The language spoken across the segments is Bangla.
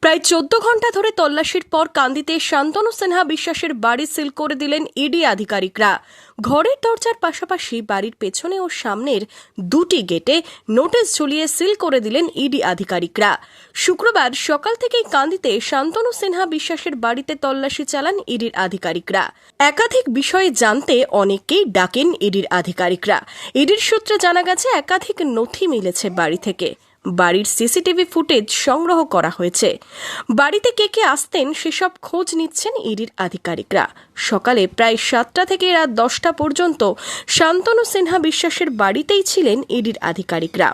প্রায় 14 ঘন্টা ধরে তল্লাশির পর কান্দিতে শান্তনু সিনহা বিশ্বাসের বাড়ি সিল করে দিলেন ইডি আধিকারিকরা। ঘরের দরজার পাশাপাশি বাড়ির পেছনে ও সামনের দুটি গেটে নোটিশ ঝুলিয়ে সিল করে দিলেন ইডি আধিকারিকরা। শুক্রবার সকাল থেকেই কান্দিতে শান্তনু সিনহা বিশ্বাসের বাড়িতে তল্লাশি চালান ইডির আধিকারিকরা। একাধিক বিষয়ে জানতে অনেককেই ডাকেন ইডির আধিকারিকরা। ইডির সূত্রে জানা গেছে একাধিক নথি মিলেছে বাড়ি থেকে। বাড়ির সিসিটিভি ফুটেজ সংগ্রহ করা হয়েছে। বাড়িতে কে কে আসতেন সেসব খোঁজ নিচ্ছেন ইডির আধিকারিকরা। সকালে প্রায় 7টা থেকে রাত 10টা পর্যন্ত শান্তনু সিনহা বিশ্বাসের বাড়িতেই ছিলেন ইডির আধিকারিকরা।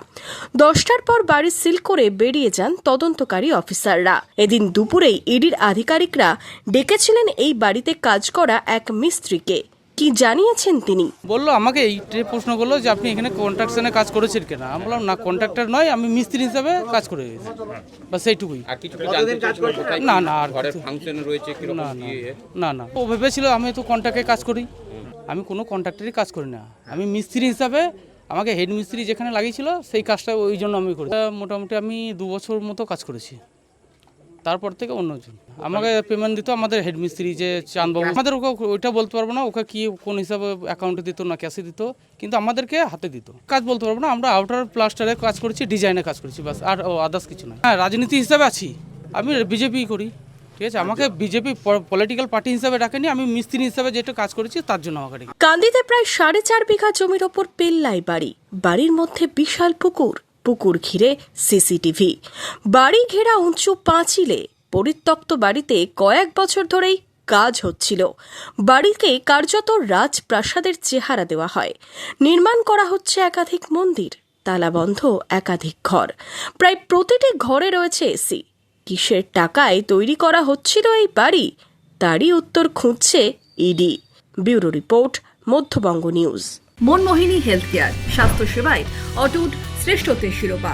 10টার পর বাড়ি সিল করে বেরিয়ে যান তদন্তকারী অফিসাররা। এদিন দুপুরেই ইডির আধিকারিকরা ডেকেছিলেন এই বাড়িতে কাজ করা এক মিস্ত্রিকে। কি জানিয়েছেন তিনি? বললো আমাকে এইটাই প্রশ্ন করলো যে আপনি এখানে কন্ট্রাকশনে কাজ করেছেন কেনা। আমি বললাম না, কন্ট্রাক্টর নয়, আমি মিস্ত্রি হিসাবে কাজ করে গেছি, বাস এইটুকুই। আর কিছু জানতে না না, আর ঘরের ফাংশন রয়েছে কি না না না, ও ভেবেছিল আমি তো কন্ট্রাক্টে কাজ করি। আমি কোনো কন্ট্রাক্টরই কাজ করি না, আমি মিস্ত্রি হিসাবে আমাকে হেড মিস্ত্রি যেখানে লাগিয়েছিল সেই কাজটা ওই জন্য আমি করি। মোটামুটি আমি 2 বছর মতো কাজ করেছি। তারপর থেকে অন্যজন আমাকে পেমেন্ট দিত, আমাদের হেড মিস্ত্রি যে চাঁদবাবু। আমাদের ওকে ওইটা বলতে পারবো না, ওকে কি কোন হিসাবে অ্যাকাউন্টে দিত না ক্যাশে দিত, কিন্তু আমাদেরকে হাতে দিত। কাজ বলতে পারবো না, আমরা আউটার প্লাস্টারে কাজ করেছি, ডিজাইনে কাজ করেছি, বাস, আর আদার্স কিছু না। হ্যাঁ, রাজনীতি হিসাবে আছি, আমি বিজেপি করি, ঠিক আছে। আমাকে বিজেপি পলিটিক্যাল পার্টি হিসাবে ডাকেনি, আমি মিস্ত্রি হিসাবে যেটা কাজ করেছি তার জন্য আমাকে ডেকে। কান্দিতে প্রায় 4.5 বিঘা জমির ওপর পেল্লাই বাড়ি। বাড়ির মধ্যে বিশাল পুকুর ঘিরে সিসিটিভি। বাড়ি ঘেরা উঁচু পাঁচিলে পরিত্যক্ত বাড়িতে কয়েক বছর ধরেই কাজ হচ্ছিল। বাড়িকে কার্যত রাজপ্রাসাদের চেহারা দেওয়া হয়। নির্মাণ করা হচ্ছে একাধিক মন্দির, তালাবন্ধ একাধিক ঘর। প্রায় প্রতিটি ঘরে রয়েছে এসি। কিসের টাকায় তৈরি করা হচ্ছিল এই বাড়ি, তারই উত্তর খুঁজছে ED. Bureau report, Madhyabanga news. Manmohini health care, স্বাস্থ্য সেবায় অটুট শ্রেষ্ঠত্বের শিরোপা।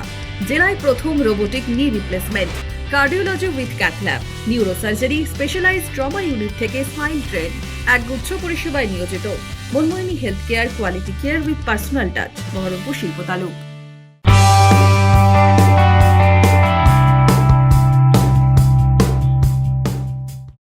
জেলায় প্রথম robotic knee replacement, cardiology with cath lab, neurosurgery, specialised trauma unit থেকে স্পাইন ট্রেন, একগুচ্ছ পরিষেবায় নিয়োজিত। Manmohini health care, quality care with personal touch, Berhampore শিল্প তালুক।